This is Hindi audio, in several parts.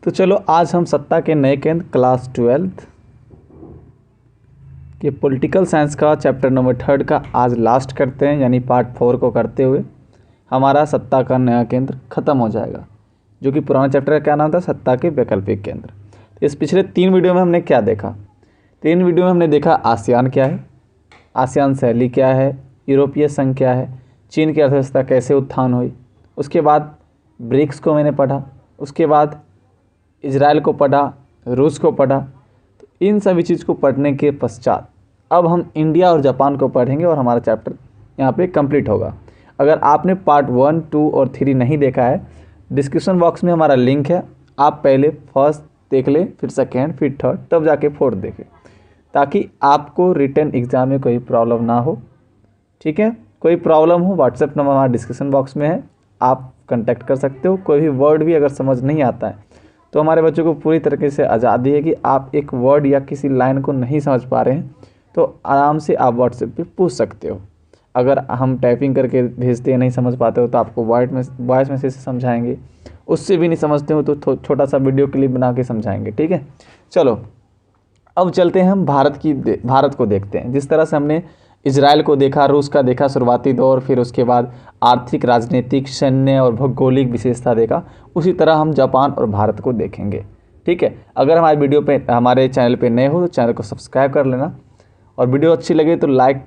तो चलो आज हम सत्ता के नए केंद्र क्लास 12th के पॉलिटिकल साइंस का चैप्टर नंबर 3 का आज लास्ट करते हैं, यानी पार्ट 4 को करते हुए हमारा सत्ता का नया केंद्र ख़त्म हो जाएगा, जो कि पुराना चैप्टर का क्या नाम था, सत्ता के वैकल्पिक केंद्र। तो इस पिछले 3 वीडियो में हमने क्या देखा? 3 वीडियो में हमने देखा आसियान क्या है, आसियान शैली क्या है, यूरोपीय संघ क्या है, चीन की अर्थव्यवस्था कैसे उत्थान हुई, उसके बाद ब्रिक्स को मैंने पढ़ा, उसके बाद इजराइल को पढ़ा, रूस को पढ़ा। तो इन सभी चीज़ को पढ़ने के पश्चात अब हम इंडिया और जापान को पढ़ेंगे और हमारा चैप्टर यहाँ पे कंप्लीट होगा। अगर आपने पार्ट 1, 2 और 3 नहीं देखा है, डिस्क्रिप्शन बॉक्स में हमारा लिंक है, आप पहले फर्स्ट देख लें, फिर सेकेंड, फिर थर्ड, तब जाके फोर्थ देखें, ताकि आपको रिटन एग्ज़ाम में कोई प्रॉब्लम ना हो। ठीक है, कोई प्रॉब्लम हो व्हाट्सएप नंबर हमारा डिस्क्रिप्शन बॉक्स में है, आप कांटेक्ट कर सकते हो। कोई भी वर्ड भी अगर समझ नहीं आता है तो हमारे बच्चों को पूरी तरीके से आज़ादी है कि आप एक वर्ड या किसी लाइन को नहीं समझ पा रहे हैं तो आराम से आप व्हाट्सएप पे पूछ सकते हो। अगर हम टाइपिंग करके भेजते हैं, नहीं समझ पाते हो, तो आपको वॉइस मैसेज से समझाएंगे। उससे भी नहीं समझते हो तो छोटा सा वीडियो क्लिप बना के समझाएंगे। ठीक है, चलो अब चलते हैं हम भारत को देखते हैं। जिस तरह से हमने इजराइल को देखा, रूस का देखा शुरुआती दौर, फिर उसके बाद आर्थिक, राजनीतिक, सैन्य और भौगोलिक विशेषता देखा, उसी तरह हम जापान और भारत को देखेंगे। ठीक है, अगर हमारे वीडियो पे, हमारे चैनल पे नए हो तो चैनल को सब्सक्राइब कर लेना, और वीडियो अच्छी लगे तो लाइक,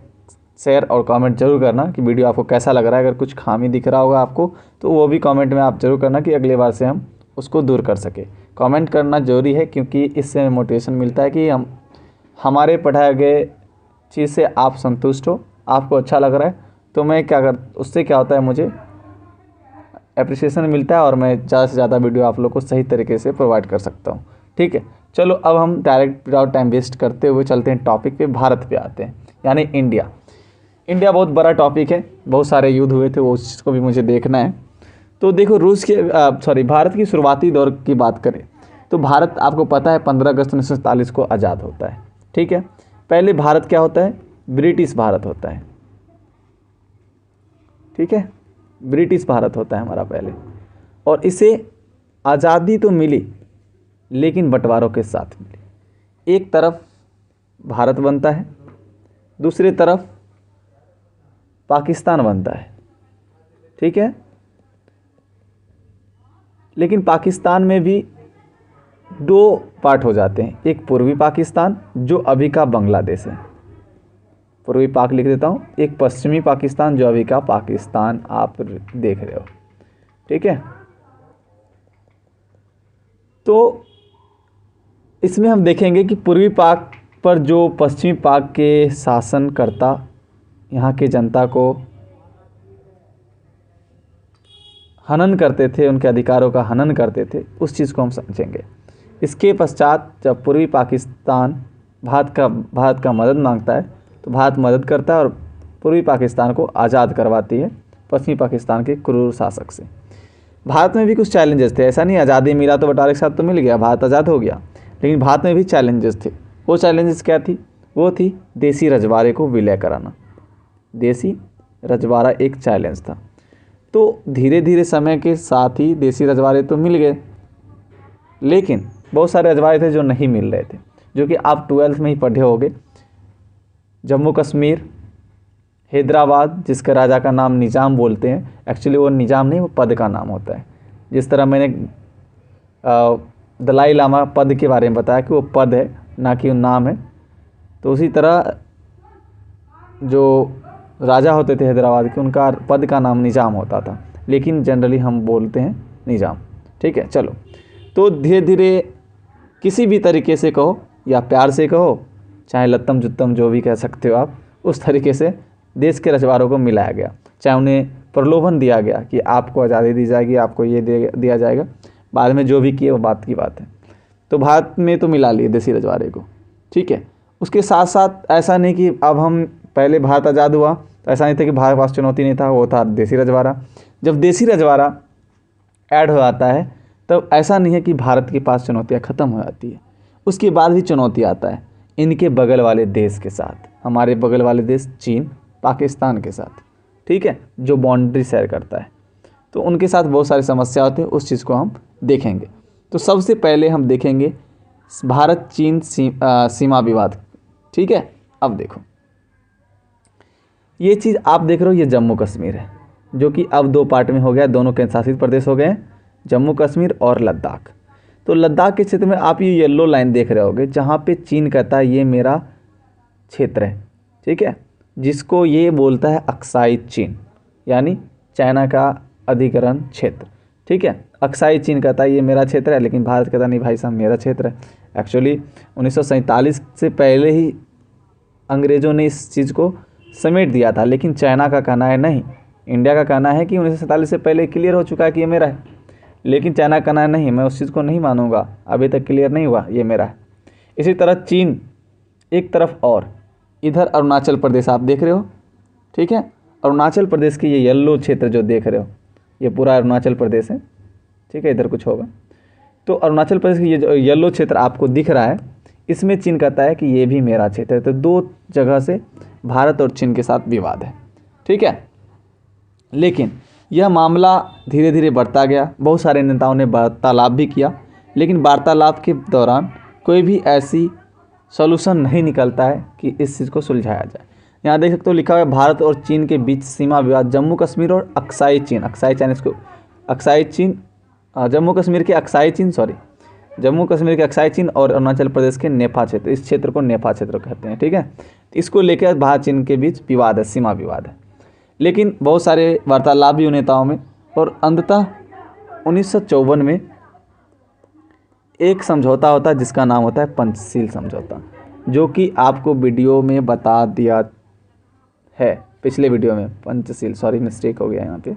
शेयर और कमेंट जरूर करना कि वीडियो आपको कैसा लग रहा है। अगर कुछ खामी दिख रहा होगा आपको तो वो भी कमेंट में आप जरूर करना कि अगले बार से हम उसको दूर कर सके। कमेंट करना ज़रूरी है, क्योंकि इससे मोटिवेशन मिलता है कि हमारे पढ़ाए गए चीज़ से आप संतुष्ट हो, आपको अच्छा लग रहा है, तो मैं उससे क्या होता है, मुझे एप्रिसिएशन मिलता है और मैं ज़्यादा से ज़्यादा वीडियो आप लोग को सही तरीके से प्रोवाइड कर सकता हूँ। ठीक है, चलो अब हम डायरेक्ट विदाउट टाइम वेस्ट करते हुए चलते हैं टॉपिक पे, भारत पे आते हैं, यानी इंडिया। इंडिया बहुत बड़ा टॉपिक है, बहुत सारे युद्ध हुए थे, वो चीज़ को भी मुझे देखना है। तो देखो भारत की शुरुआती दौर की बात करें तो भारत आपको पता है 15 अगस्त 1947 को आज़ाद होता है। ठीक है, पहले भारत क्या होता है, ब्रिटिश भारत होता है। ठीक है, ब्रिटिश भारत होता है हमारा पहले, और इसे आज़ादी तो मिली लेकिन बंटवारों के साथ मिली। एक तरफ भारत बनता है, दूसरी तरफ पाकिस्तान बनता है। ठीक है, लेकिन पाकिस्तान में भी 2 पार्ट हो जाते हैं, एक पूर्वी पाकिस्तान जो अभी का बांग्लादेश है, पूर्वी पाक लिख देता हूँ, एक पश्चिमी पाकिस्तान जो अभी का पाकिस्तान आप देख रहे हो। ठीक है, तो इसमें हम देखेंगे कि पूर्वी पाक पर जो पश्चिमी पाक के शासनकर्ता यहाँ के जनता को हनन करते थे, उनके अधिकारों का हनन करते थे, उस चीज़ को हम समझेंगे। इसके पश्चात जब पूर्वी पाकिस्तान भारत का मदद मांगता है तो भारत मदद करता है और पूर्वी पाकिस्तान को आज़ाद करवाती है पश्चिमी पाकिस्तान के क्रूर शासक से। भारत में भी कुछ चैलेंजेस थे, ऐसा नहीं आज़ादी मिला तो बंटवारे के साथ तो मिल गया, भारत आज़ाद हो गया, लेकिन भारत में भी चैलेंजेस थे। वो चैलेंजेस क्या थी? वो थी देसी रजवाड़े को विलय कराना। देसी रजवाड़ा एक चैलेंज था। तो धीरे धीरे समय के साथ ही देसी रजवाड़े तो मिल गए, लेकिन बहुत सारे रजवाड़े थे जो नहीं मिल रहे थे, जो कि आप 12th में ही पढ़े होंगे। जम्मू कश्मीर, हैदराबाद, जिसके राजा का नाम निज़ाम बोलते हैं, एक्चुअली वो निज़ाम नहीं, वो पद का नाम होता है। जिस तरह मैंने दलाई लामा पद के बारे में बताया कि वो पद है, ना कि नाम है, तो उसी तरह जो राजा होते थे हैदराबाद के, उनका पद का नाम निज़ाम होता था, लेकिन जनरली हम बोलते हैं निज़ाम। ठीक है, चलो, तो धीरे धीरे किसी भी तरीके से कहो या प्यार से कहो, चाहे लत्तम जुत्तम जो भी कह सकते हो आप, उस तरीके से देश के रजवाड़ों को मिलाया गया। चाहे उन्हें प्रलोभन दिया गया कि आपको आज़ादी दी जाएगी, आपको ये दिया जाएगा, बाद में जो भी किए वो बात की बात है। तो भारत में तो मिला लिए देसी रजवाड़े को। ठीक है, उसके साथ साथ ऐसा नहीं कि अब हम पहले भारत आज़ाद हुआ तो ऐसा नहीं था कि भारत के पास चुनौती नहीं था, वो था देसी रजवाड़ा। जब देसी रजवाड़ा ऐड हो जाता है तब ऐसा नहीं है कि भारत के पास चुनौतियाँ ख़त्म हो जाती है, उसके बाद भी चुनौती आता है इनके बगल वाले देश के साथ, हमारे बगल वाले देश चीन, पाकिस्तान के साथ। ठीक है, जो बाउंड्री शेयर करता है, तो उनके साथ बहुत सारी समस्या होती है, उस चीज़ को हम देखेंगे। तो सबसे पहले हम देखेंगे भारत चीन सीमा विवाद। ठीक है, अब देखो ये चीज़ आप देख रहे हो, ये जम्मू कश्मीर है जो कि अब 2 पार्ट में हो गया, दोनों केंद्र शासित प्रदेश हो गए हैं, जम्मू कश्मीर और लद्दाख। तो लद्दाख के क्षेत्र में आप ये येलो लाइन देख रहे होगे जहाँ पे चीन कहता है ये मेरा क्षेत्र है। ठीक है, जिसको ये बोलता है अक्साई चीन, यानी चाइना का अधिग्रहण क्षेत्र। ठीक है, अक्साई चीन कहता है ये मेरा क्षेत्र है, लेकिन भारत कहता नहीं भाई साहब मेरा क्षेत्र है। एक्चुअली 1947 से पहले ही अंग्रेज़ों ने इस चीज़ को समेट दिया था, लेकिन चाइना का कहना है नहीं, इंडिया का कहना है कि 1947 से पहले क्लियर हो चुका है कि ये मेरा है, लेकिन चाइना का कहना है नहीं, मैं उस चीज़ को नहीं मानूंगा, अभी तक क्लियर नहीं हुआ, ये मेरा है। इसी तरह चीन एक तरफ, और इधर अरुणाचल प्रदेश आप देख रहे हो। ठीक है, अरुणाचल प्रदेश की ये येलो क्षेत्र जो देख रहे हो, ये पूरा अरुणाचल प्रदेश है। ठीक है, इधर कुछ होगा, तो अरुणाचल प्रदेश की ये जो येलो क्षेत्र आपको दिख रहा है, इसमें चीन कहता है कि ये भी मेरा क्षेत्र है। तो 2 जगह से भारत और चीन के साथ विवाद है। ठीक है, लेकिन यह मामला धीरे धीरे बढ़ता गया, बहुत सारे नेताओं ने वार्तालाप भी किया, लेकिन वार्तालाप के दौरान कोई भी ऐसी सॉल्यूशन नहीं निकलता है कि इस चीज़ को सुलझाया जाए। यहाँ देख सकते हो लिखा हुआ है भारत और चीन के बीच सीमा विवाद, जम्मू कश्मीर और अक्साई चीन। अक्साई चीन, इसको अक्साई चीन, जम्मू कश्मीर के अक्साई चीन, जम्मू कश्मीर के अक्साई चीन और अरुणाचल प्रदेश के नेफा क्षेत्र, इस क्षेत्र को नेफा क्षेत्र कहते हैं। ठीक है, इसको लेकर भारत चीन के बीच विवाद है, सीमा विवाद है, लेकिन बहुत सारे वार्तालाप भी हुए नेताओं में, और अंततः 1954 में एक समझौता होता है जिसका नाम होता है पंचशील समझौता, जो कि आपको वीडियो में बता दिया है, पिछले वीडियो में। पंचशील, सॉरी मिस्टेक हो गया यहाँ पे,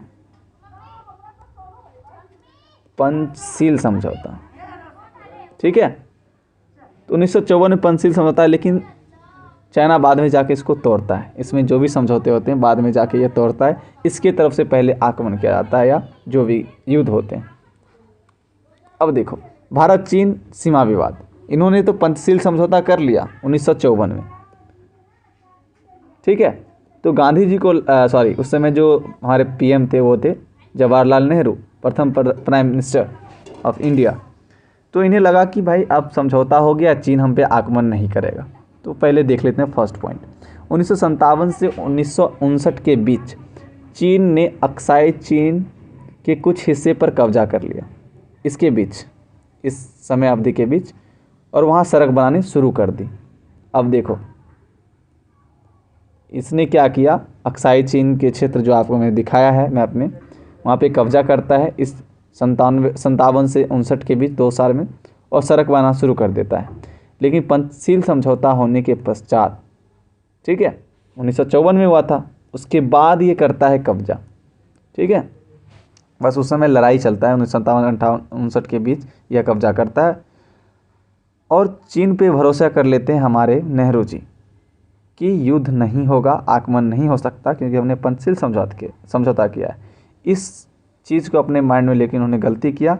पंचशील समझौता। ठीक है, तो 1954 में पंचशील समझौता है, लेकिन चाइना बाद में जाके इसको तोड़ता है। इसमें जो भी समझौते होते हैं बाद में जाके ये तोड़ता है, इसके तरफ से पहले आक्रमण किया जाता है या जो भी युद्ध होते हैं। अब देखो भारत चीन सीमा विवाद, इन्होंने तो पंचशील समझौता कर लिया 1954 में। ठीक है, तो गांधी जी को उस समय जो हमारे पीएम थे वो थे जवाहरलाल नेहरू, प्रथम प्राइम मिनिस्टर ऑफ इंडिया। तो इन्हें लगा कि भाई अब समझौता हो गया, चीन हम पे आक्रमण नहीं करेगा। तो पहले देख लेते हैं फर्स्ट पॉइंट। 1957 से 1959 के बीच चीन ने अक्साई चीन के कुछ हिस्से पर कब्जा कर लिया, इसके बीच, इस समय अवधि के बीच, और वहाँ सड़क बनानी शुरू कर दी। अब देखो इसने क्या किया, अक्साई चीन के क्षेत्र जो आपको मैंने दिखाया है मैप में, वहाँ पे कब्जा करता है इस 57 से 59 के बीच 2 साल में, और सड़क बनाना शुरू कर देता है। लेकिन पंचशील समझौता होने के पश्चात, ठीक है, 1954 में हुआ था, उसके बाद ये करता है कब्जा। ठीक है, बस उस समय लड़ाई चलता है 1957-58 के बीच, यह कब्जा करता है। और चीन पे भरोसा कर लेते हैं हमारे नेहरू जी कि युद्ध नहीं होगा, आक्रमण नहीं हो सकता, क्योंकि हमने पंचशील समझौता किया है। इस चीज़ को अपने माइंड में लेकर उन्होंने गलती किया,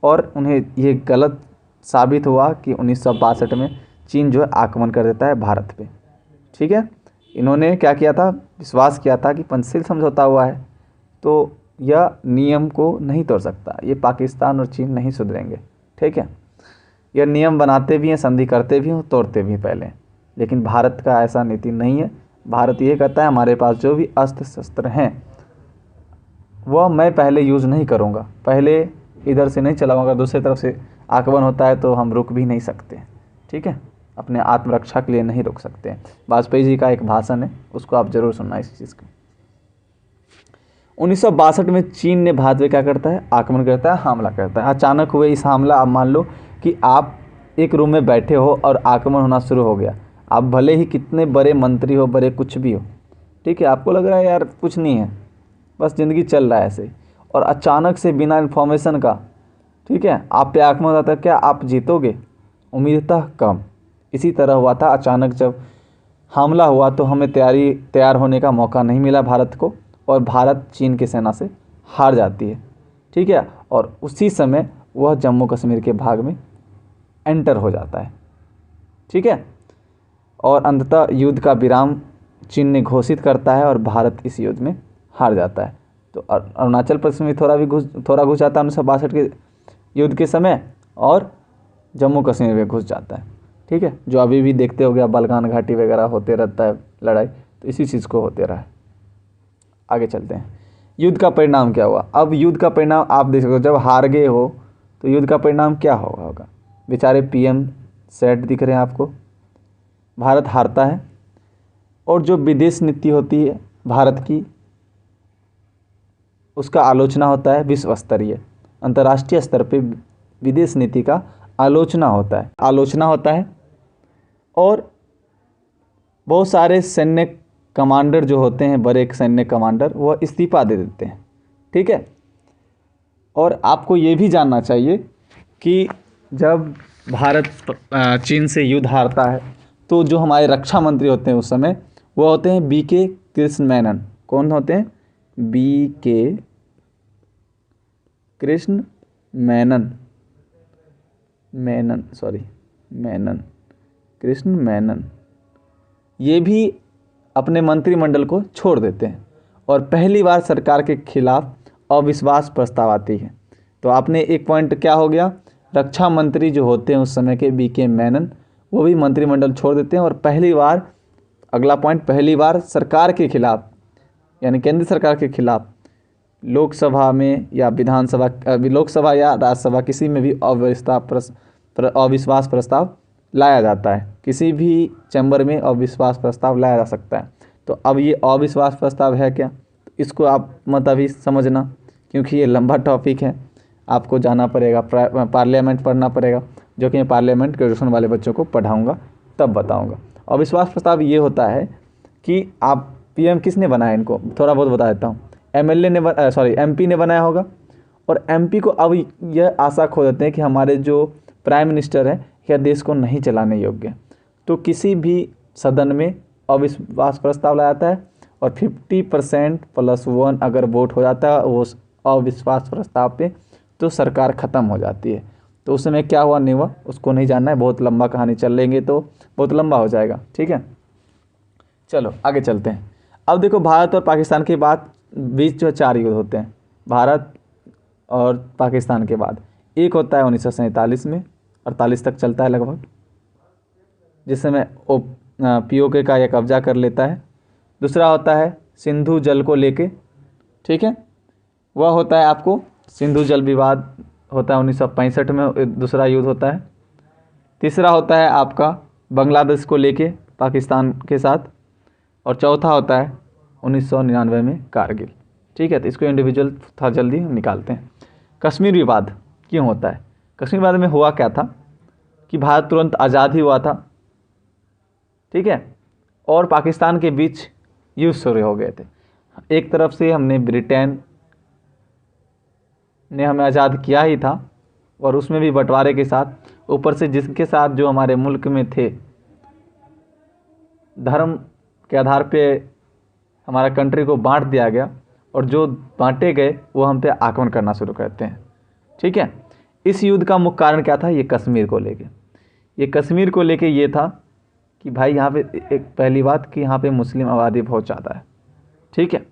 और उन्हें ये गलत साबित हुआ कि 1962 में चीन जो है आक्रमण कर देता है भारत पे। ठीक है, इन्होंने क्या किया था, विश्वास किया था कि पंचशील समझौता हुआ है तो यह नियम को नहीं तोड़ सकता, ये पाकिस्तान और चीन नहीं सुधरेंगे। ठीक है, यह नियम बनाते भी हैं, संधि करते भी हैं, तोड़ते भी पहले, लेकिन भारत का ऐसा नीति नहीं है। भारत ये कहता है हमारे पास जो भी अस्त्र शस्त्र हैं वह मैं पहले यूज़ नहीं करूँगा, पहले इधर से नहीं चलाऊँगा, दूसरी तरफ से आक्रमण होता है तो हम रुक भी नहीं सकते। ठीक है, अपने आत्मरक्षा के लिए नहीं रुक सकते। वाजपेयी जी का एक भाषण है, उसको आप ज़रूर सुनना इस चीज़ को। 1962 में चीन ने भारत में क्या करता है, आक्रमण करता है, हमला करता है। अचानक हुए इस हमला, आप मान लो कि आप एक रूम में बैठे हो और आक्रमण होना शुरू हो गया। आप भले ही कितने बड़े मंत्री हो, बड़े कुछ भी हो, ठीक है, आपको लग रहा है यार कुछ नहीं है, बस ज़िंदगी चल रहा है ऐसे, और अचानक से बिना इन्फॉर्मेशन का, ठीक है, आप पे आक्रमण होता है, क्या आप जीतोगे? उम्मीदतः कम। इसी तरह हुआ था, अचानक जब हमला हुआ तो हमें तैयार होने का मौका नहीं मिला भारत को, और भारत चीन की सेना से हार जाती है। ठीक है, और उसी समय वह जम्मू कश्मीर के भाग में एंटर हो जाता है। ठीक है, और अंततः युद्ध का विराम चीन ने घोषित करता है और भारत इस युद्ध में हार जाता है। तो अरुणाचल प्रदेश में थोड़ा घुस जाता है 1962 के युद्ध के समय, और जम्मू कश्मीर में घुस जाता है। ठीक है, जो अभी भी देखते हो गया बलगान घाटी वगैरह होते रहता है लड़ाई, तो इसी चीज़ को होते रहा है। आगे चलते हैं, युद्ध का परिणाम क्या हुआ। अब युद्ध का परिणाम आप देख सकते हो, जब हार गए हो तो युद्ध का परिणाम क्या होगा। बेचारे पीएम सैड दिख रहे हैं आपको, भारत हारता है और जो विदेश नीति होती है भारत की, उसका आलोचना होता है विश्व स्तरीय, अंतर्राष्ट्रीय स्तर पे विदेश नीति का आलोचना होता है और बहुत सारे सैन्य कमांडर जो होते हैं, बड़े सैन्य कमांडर, वह इस्तीफा दे देते हैं। ठीक है, और आपको ये भी जानना चाहिए कि जब भारत चीन से युद्ध हारता है तो जो हमारे रक्षा मंत्री होते हैं उस समय, वो होते हैं बीके कृष्ण मेनन। कौन होते हैं? बीके कृष्ण मेनन, कृष्ण मेनन। ये भी अपने मंत्रिमंडल को छोड़ देते हैं और पहली बार सरकार के खिलाफ अविश्वास प्रस्ताव आती है। तो आपने एक पॉइंट क्या हो गया, रक्षा मंत्री जो होते हैं उस समय के बीके मेनन, वो भी मंत्रिमंडल छोड़ देते हैं और पहली बार, अगला पॉइंट, पहली बार सरकार के खिलाफ, यानी केंद्र सरकार के खिलाफ लोकसभा में या विधानसभा, लोकसभा या राज्यसभा, किसी में भी अविश्वास प्रस्ताव लाया जाता है। किसी भी चैम्बर में अविश्वास प्रस्ताव लाया जा सकता है। तो अब ये अविश्वास प्रस्ताव है क्या, इसको आप मत अभी समझना, क्योंकि ये लंबा टॉपिक है, आपको जाना पड़ेगा, पार्लियामेंट पढ़ना पड़ेगा, जो कि मैं पार्लियामेंट ग्रेजुएशन वाले बच्चों को पढ़ाऊँगा तब बताऊँगा। अविश्वास प्रस्ताव ये होता है कि आप पीएम किसने बनाया, इनको थोड़ा बहुत बता देता हूँ। एमपी ने बनाया होगा, और एमपी को अब यह आशा खो देते हैं कि हमारे जो प्राइम मिनिस्टर है यह देश को नहीं चलाने योग्य, तो किसी भी सदन में अविश्वास प्रस्ताव लाया जाता है और 50% + 1 अगर वोट हो जाता है वो अविश्वास प्रस्ताव पे, तो सरकार ख़त्म हो जाती है। तो उस समय क्या हुआ नहीं हुआ उसको नहीं जानना है, बहुत लंबा कहानी चल लेंगे तो बहुत लंबा हो जाएगा। ठीक है, चलो आगे चलते हैं। अब देखो, भारत और पाकिस्तान के बाद बीच जो 4 युद्ध होते हैं भारत और पाकिस्तान के बाद। एक होता है 1947 में, 48 तक चलता है लगभग, जिस समय पीओके का यह कब्जा कर लेता है। दूसरा होता है सिंधु जल को लेके, ठीक है, वह होता है आपको सिंधु जल विवाद होता है 1965 में, दूसरा युद्ध होता है। तीसरा होता है आपका बांग्लादेश को लेके पाकिस्तान के साथ, और चौथा होता है 1999 में कारगिल। ठीक है, तो इसको इंडिविजुअल था जल्दी हम निकालते हैं। कश्मीर विवाद क्यों होता है? कश्मीर विवाद में हुआ क्या था कि भारत तुरंत आज़ाद ही हुआ था, ठीक है, और पाकिस्तान के बीच युद्ध शुरू हो गए थे। एक तरफ से हमने ब्रिटेन ने हमें आज़ाद किया ही था, और उसमें भी बंटवारे के साथ, ऊपर से जिसके साथ जो हमारे मुल्क में थे, धर्म के आधार पे हमारा कंट्री को बांट दिया गया, और जो बांटे गए वो हम पे आक्रमण करना शुरू करते हैं। ठीक है, इस युद्ध का मुख्य कारण क्या था? ये कश्मीर को लेके, ये कश्मीर को लेके ये था कि भाई यहाँ पे एक पहली बात कि यहाँ पे मुस्लिम आबादी बहुत ज़्यादा है। ठीक है,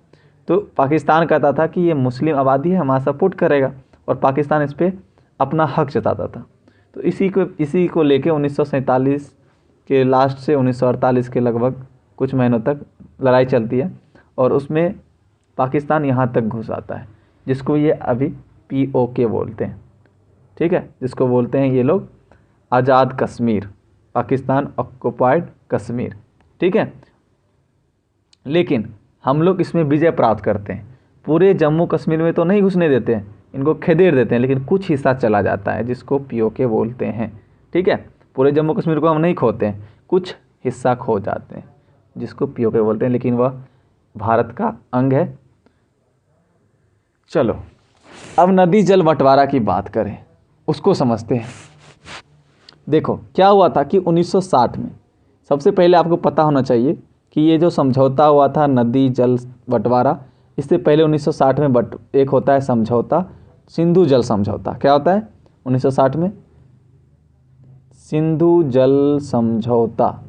तो पाकिस्तान कहता था कि ये मुस्लिम आबादी है, हमारा सपोर्ट करेगा, और पाकिस्तान इस पर अपना हक जताता था। तो इसी को लेके 1947 के लास्ट से 1948 के लगभग कुछ महीनों तक लड़ाई चलती है, और उसमें पाकिस्तान यहाँ तक घुस आता है, जिसको ये अभी पीओके बोलते हैं। ठीक है, जिसको बोलते हैं ये लोग आज़ाद कश्मीर, पाकिस्तान ऑक्युपाइड कश्मीर। ठीक है, लेकिन हम लोग इसमें विजय प्राप्त करते हैं। पूरे जम्मू कश्मीर में तो नहीं घुसने देते हैं, इनको खदेड़ देते हैं, लेकिन कुछ हिस्सा चला जाता है, जिसको पीओके बोलते हैं। ठीक है, पूरे जम्मू कश्मीर को हम नहीं खोते हैं, कुछ हिस्सा खो जाते हैं, जिसको पीओके बोलते हैं, लेकिन वह भारत का अंग है। चलो अब नदी जल बंटवारा की बात करें, उसको समझते हैं। देखो क्या हुआ था कि 1960 में, सबसे पहले आपको पता होना चाहिए कि ये जो समझौता हुआ था नदी जल बंटवारा, इससे पहले 1960 में एक होता है समझौता, सिंधु जल समझौता। क्या होता है 1960 में? सिंधु जल समझौता।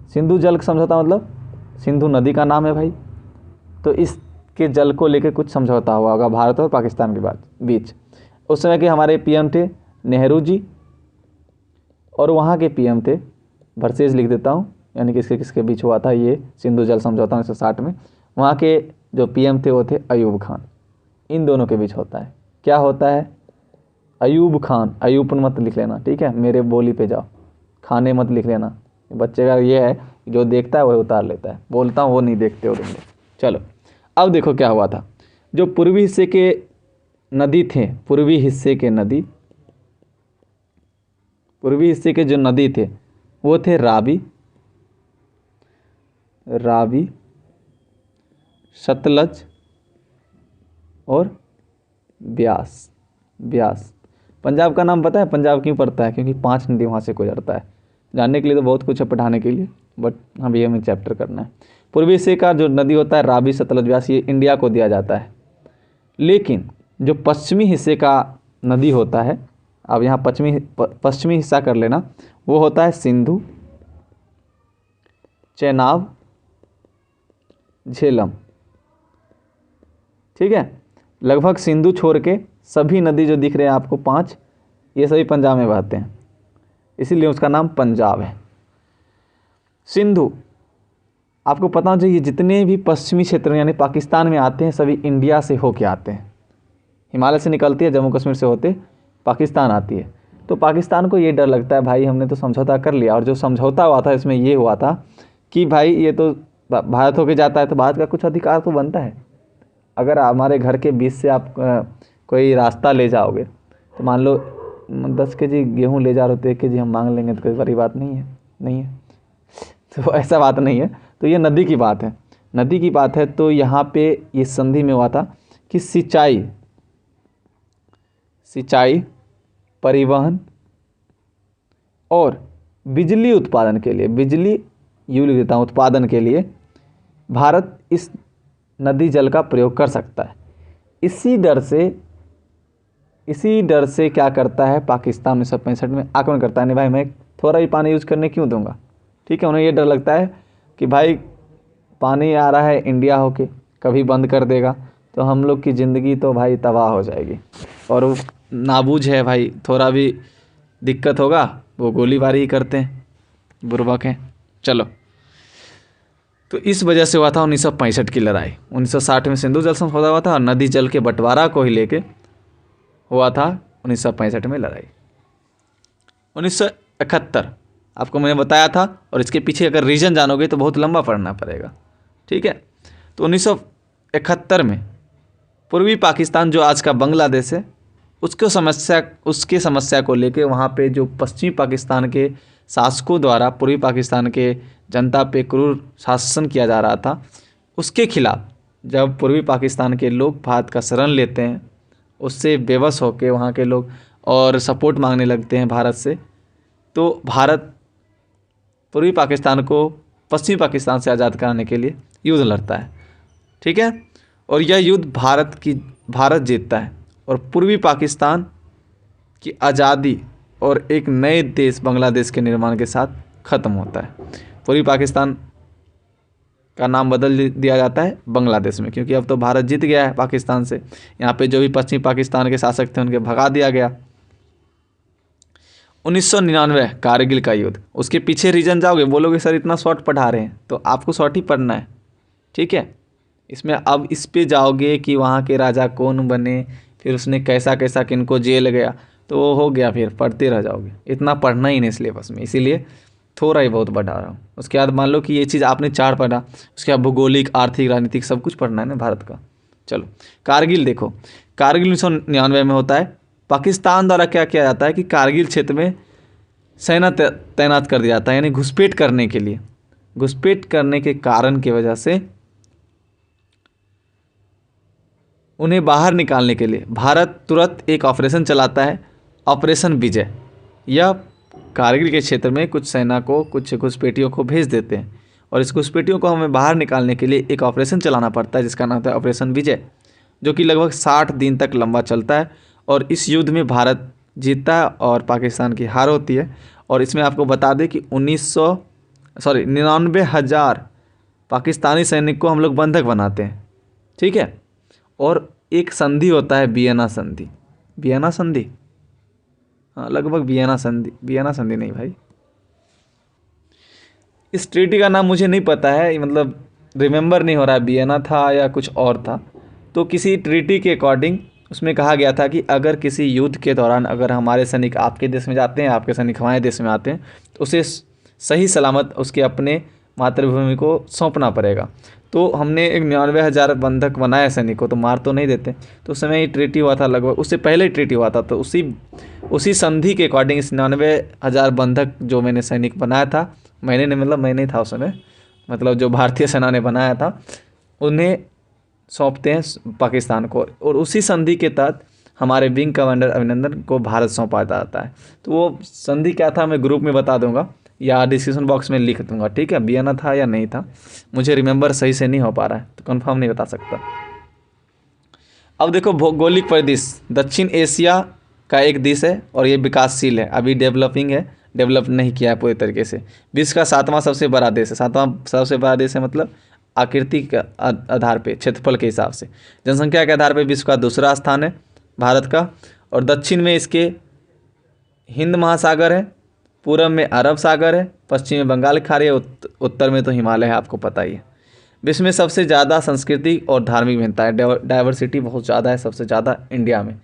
सिंधु जल समझौता मतलब सिंधु नदी का नाम है भाई, तो इसके जल को लेकर कुछ समझौता हुआ होगा भारत और पाकिस्तान के बीच। उस समय के हमारे पीएम थे नेहरू जी, और वहाँ के पीएम थे, वर्सेस लिख देता हूँ, यानी किसके किसके बीच हुआ था ये सिंधु जल समझौता 1960 में। वहाँ के जो पीएम थे वो थे अयूब खान। इन दोनों के बीच होता है, क्या होता है, अयूब खान, अयूब मत लिख लेना, ठीक है, मेरे बोली पे जाओ, खाने मत लिख लेना। बच्चे का ये है, जो देखता है वही उतार लेता है, बोलता हूँ वो नहीं देखते हो तुम लोग। चलो अब देखो क्या हुआ था। जो पूर्वी हिस्से के नदी थे, पूर्वी हिस्से के नदी, पूर्वी हिस्से के जो नदी थे वो थे रावी, रावी, सतलज और ब्यास। ब्यास पंजाब का नाम पता है, पंजाब क्यों पड़ता है, क्योंकि 5 नदी वहाँ से गुजरता है। जानने के लिए तो बहुत कुछ है पढ़ाने के लिए, बट अभी हमें चैप्टर करना है। पूर्वी हिस्से का जो नदी होता है रावी, सतलज, ब्यास, ये इंडिया को दिया जाता है। लेकिन जो पश्चिमी हिस्से का नदी होता है, अब यहाँ पश्चिमी हिस्सा कर लेना, वो होता है सिंधु, चेनाब, झेलम, ठीक है। लगभग सिंधु छोड़ के सभी नदी जो दिख रहे हैं आपको 5, ये सभी पंजाब में बहते हैं, इसीलिए उसका नाम पंजाब है। सिंधु आपको पता होना चाहिए, जितने भी पश्चिमी क्षेत्र यानी पाकिस्तान में आते हैं सभी इंडिया से होके आते हैं। हिमालय से निकलती है, जम्मू कश्मीर से होते पाकिस्तान आती है। तो पाकिस्तान को ये डर लगता है, भाई हमने तो समझौता कर लिया, और जो समझौता हुआ था इसमें ये हुआ था कि भाई ये तो भारत होके जाता है तो भारत का कुछ अधिकार तो बनता है। अगर हमारे घर के बीच से आप कोई रास्ता ले जाओगे, तो मान लो 10 केजी गेहूँ ले जा रहे हो तो 1 केजी हम मांग लेंगे, तो कोई बड़ी बात नहीं है, नहीं है। तो ऐसा बात नहीं है। तो ये नदी की बात है, नदी की बात है। तो यहाँ पे ये संधि में हुआ था कि सिंचाई, सिंचाई, परिवहन और बिजली उत्पादन के लिए, बिजली यूँ लिख देता हूँ, उत्पादन के लिए भारत इस नदी जल का प्रयोग कर सकता है। इसी डर से क्या करता है पाकिस्तान 1965 में आक्रमण करता है, नहीं भाई मैं थोड़ा ही पानी यूज़ करने क्यों दूंगा, ठीक है। उन्हें ये डर लगता है कि भाई पानी आ रहा है इंडिया होके, कभी बंद कर देगा तो हम लोग की ज़िंदगी तो भाई तबाह हो जाएगी, और वो नाबूझ है भाई, थोड़ा भी दिक्कत होगा वो गोलीबारी ही करते हैं, बुर्बक हैं। चलो, तो इस वजह से हुआ था 1965 की लड़ाई। 1960 में सिंधु जल समझौता हुआ था, और नदी जल के बंटवारा को ही लेके हुआ था 1965 में लड़ाई। 1971 आपको मैंने बताया था, और इसके पीछे अगर रीजन जानोगे तो बहुत लंबा पढ़ना पड़ेगा, ठीक है। तो 1971 में पूर्वी पाकिस्तान जो आज का बांग्लादेश है उसके समस्या को लेके वहाँ पे जो पश्चिमी पाकिस्तान के शासकों द्वारा पूर्वी पाकिस्तान के जनता पे क्रूर शासन किया जा रहा था, उसके खिलाफ जब पूर्वी पाकिस्तान के लोग भारत का शरण लेते हैं, उससे बेबस होकर वहाँ के लोग और सपोर्ट मांगने लगते हैं भारत से, तो भारत पूर्वी पाकिस्तान को पश्चिमी पाकिस्तान से आज़ाद कराने के लिए युद्ध लड़ता है, ठीक है। और यह युद्ध भारत जीतता है, और पूर्वी पाकिस्तान की आज़ादी और एक नए देश बांग्लादेश के निर्माण के साथ ख़त्म होता है। पूर्वी पाकिस्तान का नाम बदल दिया जाता है बांग्लादेश में, क्योंकि अब तो भारत जीत गया है पाकिस्तान से। यहाँ पे जो भी पश्चिमी पाकिस्तान के शासक थे उनके भगा दिया गया। 1999 कारगिल का युद्ध, उसके पीछे रीजन जाओगे, बोलोगे सर इतना शॉर्ट पढ़ा रहे हैं, तो आपको शॉर्ट ही पढ़ना है, ठीक है। इसमें अब इस पे जाओगे कि वहाँ के राजा कौन बने, फिर उसने कैसा कैसा किनको जेल गया, तो वो हो गया, फिर पढ़ते रह जाओगे, इतना पढ़ना ही नहीं सिलेबस में, इसीलिए थोड़ा ही बहुत बढ़ा रहा हूँ। उसके बाद मान लो कि ये चीज़ आपने 4 पढ़ा, उसके बाद भूगोलिक, आर्थिक, राजनीतिक सब कुछ पढ़ना है ना भारत का। चलो कारगिल देखो, कारगिल 1999 में होता है। पाकिस्तान द्वारा क्या किया जाता है कि कारगिल क्षेत्र में सेना तैनात कर दिया जाता है, यानी घुसपैठ करने के लिए। घुसपैठ करने के कारण की वजह से उन्हें बाहर निकालने के लिए भारत तुरंत एक ऑपरेशन चलाता है, ऑपरेशन विजय। यह कारगिल के क्षेत्र में कुछ सेना को, कुछ घुसपैठियों को भेज देते हैं, और इस घुसपैठियों को हमें बाहर निकालने के लिए एक ऑपरेशन चलाना पड़ता है जिसका नाम होता है ऑपरेशन विजय, जो कि लगभग 60 दिन तक लंबा चलता है। और इस युद्ध में भारत जीतता है और पाकिस्तान की हार होती है। और इसमें आपको बता दें कि 99,000 पाकिस्तानी सैनिक को हम लोग बंधक बनाते हैं, ठीक है। और एक संधि होता है वियना संधि, वियना संधि, हाँ लगभग वियना संधि, वियना संधि नहीं भाई, इस ट्रीटी का नाम मुझे नहीं पता है, मतलब रिमेंबर नहीं हो रहा है वियना था या कुछ और था। तो किसी ट्रीटी के अकॉर्डिंग उसमें कहा गया था कि अगर किसी युद्ध के दौरान अगर हमारे सैनिक आपके देश में जाते हैं, आपके सैनिक हमारे देश में आते हैं, तो उसे सही सलामत उसके अपने मातृभूमि को सौंपना पड़ेगा। तो हमने एक 99,000 बंधक बनाए सैनिक को, तो मार तो नहीं देते। तो उस समय ये ट्रीटी हुआ था, लगभग उससे पहले ही ट्रीटी हुआ था। तो उसी संधि के अकॉर्डिंग इस 99,000 बंधक जो मैंने सैनिक बनाया था, मैंने नहीं मतलब मैं नहीं था उस समय, मतलब जो भारतीय सेना ने बनाया था, उन्हें सौंपते हैं पाकिस्तान को। और उसी संधि के तहत हमारे विंग कमांडर अभिनंदन को भारत सौंपा जाता है। तो वो संधि क्या था मैं ग्रुप में बता दूंगा या डिस्क्रिप्शन बॉक्स में लिख दूंगा, ठीक है। वियना था या नहीं था, मुझे रिमेंबर सही से नहीं हो पा रहा है, तो कंफर्म नहीं बता सकता। अब देखो भौगोलिक परिदृश, दक्षिण एशिया का एक देश है और ये विकासशील है, अभी डेवलपिंग है, डेवलप नहीं किया है पूरी तरीके से। विश्व का 7वां सबसे बड़ा देश है, 7वां सबसे बड़ा देश है मतलब आकृति के आधार पे, क्षेत्रफल के हिसाब से। जनसंख्या के आधार पे विश्व का दूसरा स्थान है भारत का। और दक्षिण में इसके हिंद महासागर है, पूर्व में अरब सागर है, पश्चिम में बंगाल की खाड़ी है, उत्तर में तो हिमालय है, आपको पता ही है। विश्व में सबसे ज़्यादा संस्कृति और धार्मिक भिन्नता है, डाइवर्सिटी बहुत ज़्यादा है, सबसे ज़्यादा इंडिया में।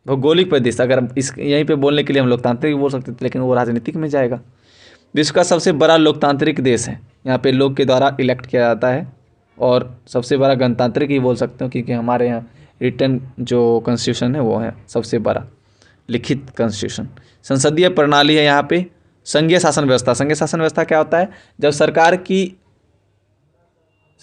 भौगोलिक प्रदेश, अगर इस यहीं पे बोलने के लिए हम लोकतांत्रिक बोल सकते थे, लेकिन वो राजनीतिक में जाएगा। विश्व का सबसे बड़ा लोकतांत्रिक देश है, यहाँ पे लोग के द्वारा इलेक्ट किया जाता है। और सबसे बड़ा गणतांत्रिक ही बोल सकते हो, क्योंकि हमारे यहाँ रिटर्न जो कॉन्स्टिट्यूशन है वो है सबसे बड़ा लिखित कॉन्स्टिट्यूशन। संसदीय प्रणाली है यहाँ पे। संघीय शासन व्यवस्था, संघीय शासन व्यवस्था क्या होता है, जब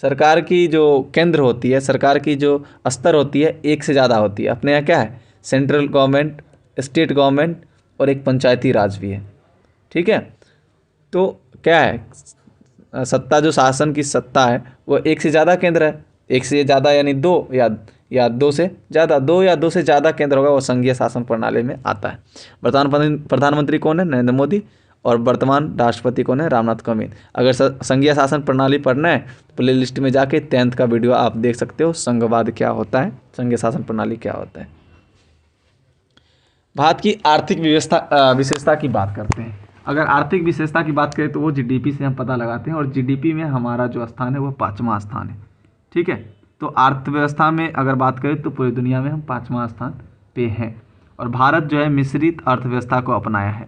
सरकार की जो केंद्र होती है, सरकार की जो स्तर होती है, एक से ज़्यादा होती है। अपने यहाँ क्या है, सेंट्रल गवर्नमेंट, स्टेट गवर्नमेंट और एक पंचायती राज भी है, ठीक है। तो क्या है, सत्ता जो शासन की सत्ता है वो एक से ज़्यादा केंद्र है, एक से ज़्यादा यानी दो या दो से ज़्यादा, दो या दो से ज़्यादा केंद्र होगा, वो संघीय शासन प्रणाली में आता है। वर्तमान प्रधानमंत्री कौन है, नरेंद्र मोदी। और वर्तमान राष्ट्रपति कौन है, रामनाथ कोविंद। अगर संघीय शासन प्रणाली पढ़ना है तो प्ले लिस्ट में जाके 10th का वीडियो आप देख सकते हो, संघवाद क्या होता है, संघीय शासन प्रणाली क्या होता है। भारत की आर्थिक विशेषता की बात करते हैं। अगर आर्थिक विशेषता की बात करें तो वो जीडीपी से हम पता लगाते हैं, और जीडीपी में हमारा जो स्थान है वो 5वां स्थान है, ठीक है। तो अर्थव्यवस्था में अगर बात करें तो पूरी दुनिया में हम 5वां स्थान पे हैं। और भारत जो है मिश्रित अर्थव्यवस्था को अपनाया है।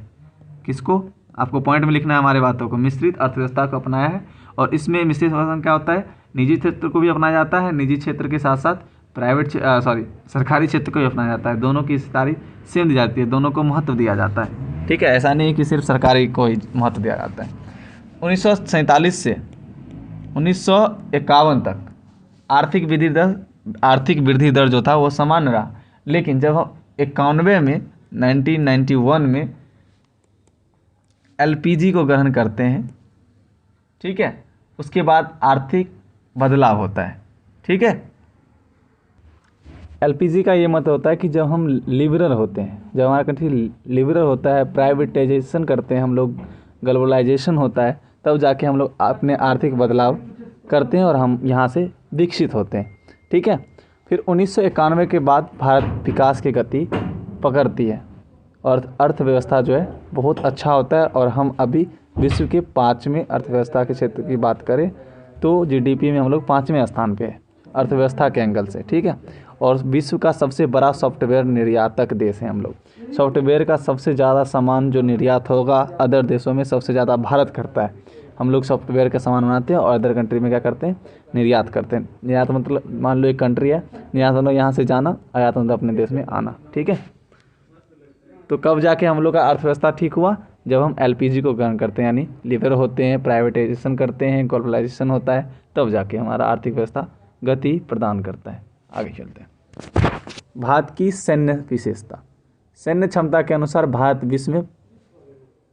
किसको, आपको पॉइंट में लिखना है हमारे बातों को, मिश्रित अर्थव्यवस्था को अपनाया है। और इसमें मिश्रित अर्थव्यवस्था क्या होता है, निजी क्षेत्र को भी अपनाया जाता है, निजी क्षेत्र के साथ साथ सरकारी क्षेत्र को भी अपनाया जाता है। दोनों की हिस्सेदारी सेम दी जाती है, दोनों को महत्व दिया जाता है, ठीक है। ऐसा नहीं है कि सिर्फ सरकारी को ही महत्व दिया जाता है। 1947 से 1951 तक आर्थिक वृद्धि दर जो था वो समान रहा। लेकिन जब हम 91 में 1991 में एलपीजी को ग्रहण करते हैं, ठीक है, उसके बाद आर्थिक बदलाव होता है, ठीक है। एलपीजी का ये मतलब होता है कि जब हम लिबरल होते हैं, जब हमारा कंट्री लिबरल होता है, प्राइवेटाइजेशन करते हैं हम लोग, ग्लोबलाइजेशन होता है, तब जाके हम लोग अपने आर्थिक बदलाव करते हैं और हम यहाँ से विकसित होते हैं, ठीक है। फिर 1991 के बाद भारत विकास की गति पकड़ती है और अर्थव्यवस्था जो है बहुत अच्छा होता है। और हम अभी विश्व के 5वें अर्थव्यवस्था के क्षेत्र की बात करें तो जीडीपी में हम लोग 5वें स्थान पे है अर्थव्यवस्था के एंगल से, ठीक है। और विश्व का सबसे बड़ा सॉफ्टवेयर निर्यातक देश है हम लोग। सॉफ्टवेयर का सबसे ज़्यादा सामान जो निर्यात होगा अदर देशों में, सबसे ज़्यादा भारत करता है। हम लोग सॉफ्टवेयर का सामान बनाते हैं और अदर कंट्री में क्या करते हैं, निर्यात करते हैं। निर्यात मतलब मान लो एक कंट्री है, निर्यात मतलब यहाँ से जाना, आयात मतलब अपने देश में आना, ठीक है। तो कब जाके हम लोग का अर्थव्यवस्था ठीक हुआ, जब हम एलपीजी को ग्रहण करते हैं, यानी लिबरल होते हैं, प्राइवेटाइजेशन करते हैं, ग्लोबलाइजेशन होता है, तब जाके हमारा आर्थिक व्यवस्था गति प्रदान करता है। आगे चलते हैं। भारत की सैन्य विशेषता, सैन्य क्षमता के अनुसार भारत विश्व में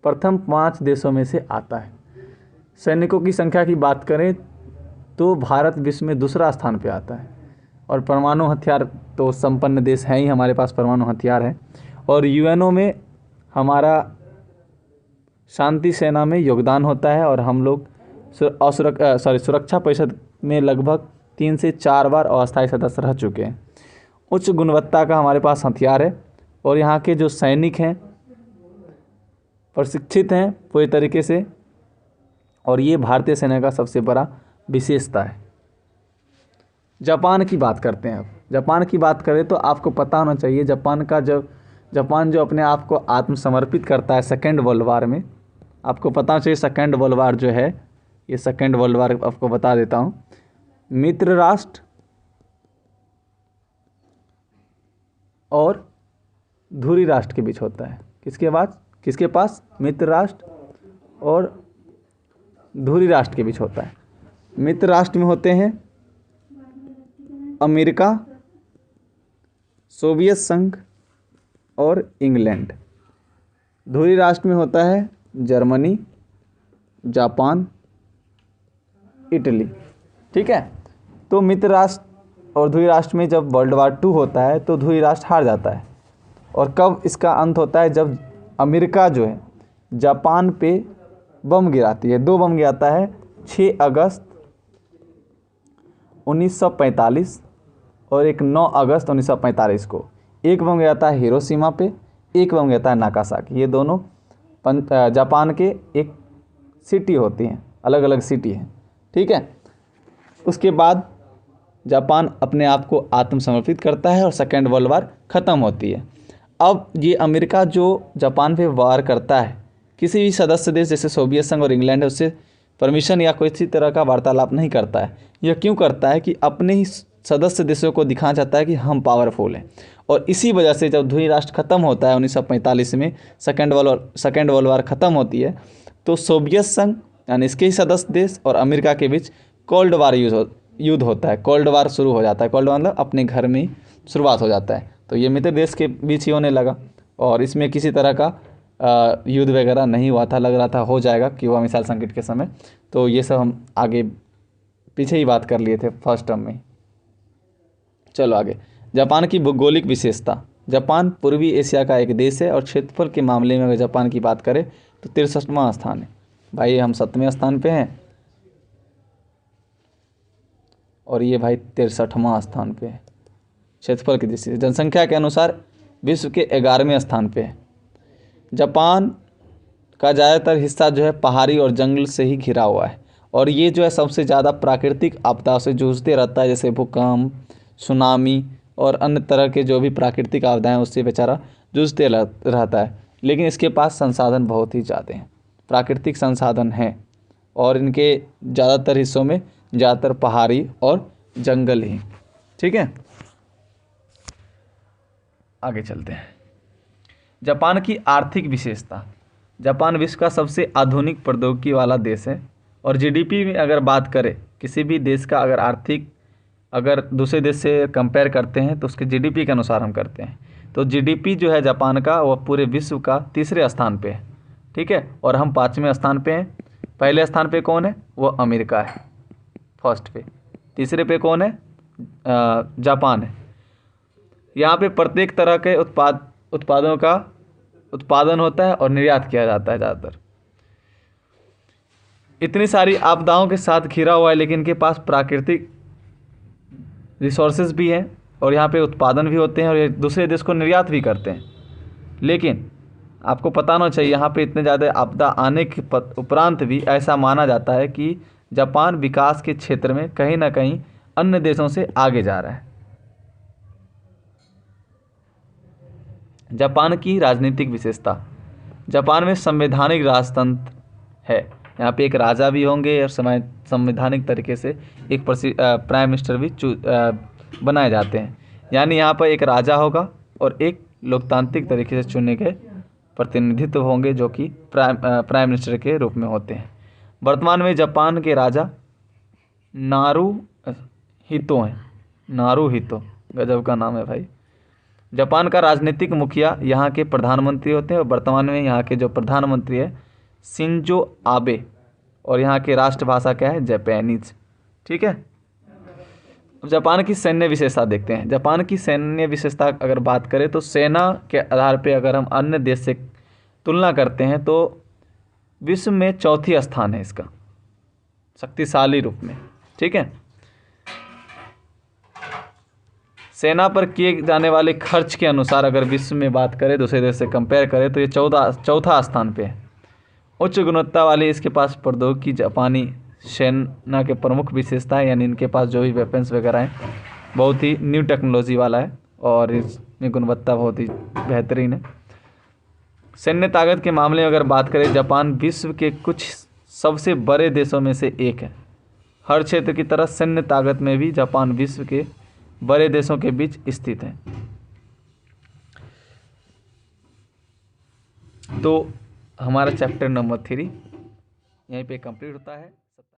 प्रथम 5 देशों में से आता है। सैनिकों की संख्या की बात करें तो भारत विश्व में दूसरा स्थान पे आता है। और परमाणु हथियार तो संपन्न देश है ही, हमारे पास परमाणु हथियार है। और यूएनओ में हमारा शांति सेना में योगदान होता है और हम लोग सुरक्षा परिषद में लगभग 3 से 4 बार अस्थायी सदस्य रह चुके हैं। उच्च गुणवत्ता का हमारे पास हथियार है और यहाँ के जो सैनिक हैं प्रशिक्षित हैं पूरे तरीके से, और ये भारतीय सेना का सबसे बड़ा विशेषता है। जापान की बात करते हैं। अब जापान की बात करें तो आपको पता होना चाहिए जापान जो अपने आप को आत्मसमर्पित करता है सेकेंड वर्ल्ड वार में, आपको पता होना चाहिए सेकेंड वर्ल्ड वार जो है, ये सेकेंड वर्ल्ड वार आपको बता देता हूँ। मित्र राष्ट्र और धुरी राष्ट्र के बीच होता है। किसके पास मित्र राष्ट्र और धुरी राष्ट्र के बीच होता है। मित्र राष्ट्र में होते हैं अमेरिका, सोवियत संघ और इंग्लैंड। धुरी राष्ट्र में होता है जर्मनी, जापान, इटली। ठीक है, तो मित्र राष्ट्र और धुरी राष्ट्र में जब वर्ल्ड वार 2 होता है तो धुरी राष्ट्र हार जाता है। और कब इसका अंत होता है? जब अमेरिका जो है जापान पे बम गिराती है। 2 बम गिराता है 6 अगस्त 1945 और एक 9 अगस्त 1945 को। एक बम गिराता है हिरोशिमा पे, एक बम गिराता है नागासाकी। ये दोनों जापान के एक सिटी होती हैं, अलग अलग सिटी हैं। ठीक है, उसके बाद जापान अपने आप को आत्मसमर्पित करता है और सेकेंड वर्ल्ड वार ख़त्म होती है। अब ये अमेरिका जो जापान पे वार करता है, किसी भी सदस्य देश जैसे सोवियत संघ और इंग्लैंड है उससे परमिशन या कोई तरह का वार्तालाप नहीं करता है। यह क्यों करता है? कि अपने ही सदस्य देशों को दिखाना चाहता है कि हम पावरफुल हैं। और इसी वजह से जब धुरी राष्ट्र ख़त्म होता है 1945 में, सेकेंड वर्ल्ड वार ख़त्म होती है, तो सोवियत संघ यानी इसके ही सदस्य देश और अमेरिका के बीच कोल्ड वार युद्ध होता है। कोल्ड वार शुरू हो जाता है। कोल्ड वार मतलब अपने घर में शुरुआत हो जाता है। तो ये मित्र देश के बीच ही होने लगा और इसमें किसी तरह का युद्ध वगैरह नहीं हुआ था। लग रहा था हो जाएगा क्यूबा मिसाइल संकट के समय। तो ये सब हम आगे पीछे ही बात कर लिए थे फर्स्ट टर्म में। चलो आगे। जापान की भौगोलिक विशेषता। जापान पूर्वी एशिया का एक देश है और क्षेत्रफल के मामले में अगर जापान की बात करें तो 63वां स्थान है। भाई हम 7वें स्थान पे हैं और ये भाई 63वां स्थान पे है क्षेत्रफल की दृष्टि से। जनसंख्या के अनुसार विश्व के 11वें स्थान पे है। जापान का ज़्यादातर हिस्सा जो है पहाड़ी और जंगल से ही घिरा हुआ है और ये जो है सबसे ज़्यादा प्राकृतिक आपदाओं से जूझते रहता है, जैसे भूकंप, सुनामी और अन्य तरह के जो भी प्राकृतिक आपदाएं उससे बेचारा जूझते रहता है। लेकिन इसके पास संसाधन बहुत ही ज़्यादा हैं, प्राकृतिक संसाधन हैं और इनके ज़्यादातर हिस्सों में ज़्यादातर पहाड़ी और जंगल ही। ठीक है, आगे चलते हैं। जापान की आर्थिक विशेषता। जापान विश्व का सबसे आधुनिक प्रौद्योगिकी वाला देश है और जीडीपी में अगर बात करें, किसी भी देश का अगर दूसरे देश से कंपेयर करते हैं तो उसके जीडीपी के अनुसार हम करते हैं, तो जीडीपी जो है जापान का वह पूरे विश्व का 3रे स्थान पे है। ठीक है, और हम 5वें स्थान पे हैं। पहले स्थान पे कौन है? वो अमेरिका है फर्स्ट पे। तीसरे पे कौन है? जापान है। यहाँ पे प्रत्येक तरह के उत्पादों का उत्पादन होता है और निर्यात किया जाता है ज़्यादातर। इतनी सारी आपदाओं के साथ घिरा हुआ है लेकिन इनके पास प्राकृतिक रिसोर्सेज भी हैं और यहाँ पे उत्पादन भी होते हैं और ये दूसरे देश को निर्यात भी करते हैं। लेकिन आपको पता होना चाहिए यहाँ पे इतने ज़्यादा आपदा आने के उपरांत भी ऐसा माना जाता है कि जापान विकास के क्षेत्र में कहीं ना कहीं अन्य देशों से आगे जा रहा है। जापान की राजनीतिक विशेषता। जापान में संवैधानिक राजतंत्र है। यहाँ पे एक राजा भी होंगे और संवैधानिक तरीके से एक प्राइम मिनिस्टर भी बनाए जाते हैं। यानी यहाँ पर एक राजा होगा और एक लोकतांत्रिक तरीके से चुने गए प्रतिनिधित्व होंगे जो कि प्राइम मिनिस्टर के रूप में होते हैं। वर्तमान में जापान के राजा नारुहितो हैं। नारुहितो गजब का नाम है भाई। जापान का राजनीतिक मुखिया यहाँ के प्रधानमंत्री होते हैं और वर्तमान में यहाँ के जो प्रधानमंत्री है शिंजो आबे और यहाँ की राष्ट्रभाषा क्या है? जापानीज। ठीक है, जापान की सैन्य विशेषता देखते हैं। जापान की सैन्य विशेषता अगर बात करें तो सेना के आधार पे अगर हम अन्य देश से तुलना करते हैं तो विश्व में 4थी स्थान है इसका शक्तिशाली रूप में। ठीक है, सेना पर किए जाने वाले खर्च के अनुसार अगर विश्व में बात करें, दूसरे देश से कंपेयर करें, तो ये चौथा स्थान पे है। उच्च गुणवत्ता वाली इसके पास प्रौद्योगिकी जापानी सेना के प्रमुख विशेषता है, यानी इनके पास जो भी वेपन्स वगैरह हैं बहुत ही न्यू टेक्नोलॉजी वाला है और इसमें गुणवत्ता बहुत ही बेहतरीन है। सैन्य ताकत के मामले में अगर बात करें, जापान विश्व के कुछ सबसे बड़े देशों में से एक है। हर क्षेत्र की तरह सैन्य ताकत में भी जापान विश्व के बड़े देशों के बीच स्थित है। तो हमारा चैप्टर नंबर 3 यहीं पे कंप्लीट होता है।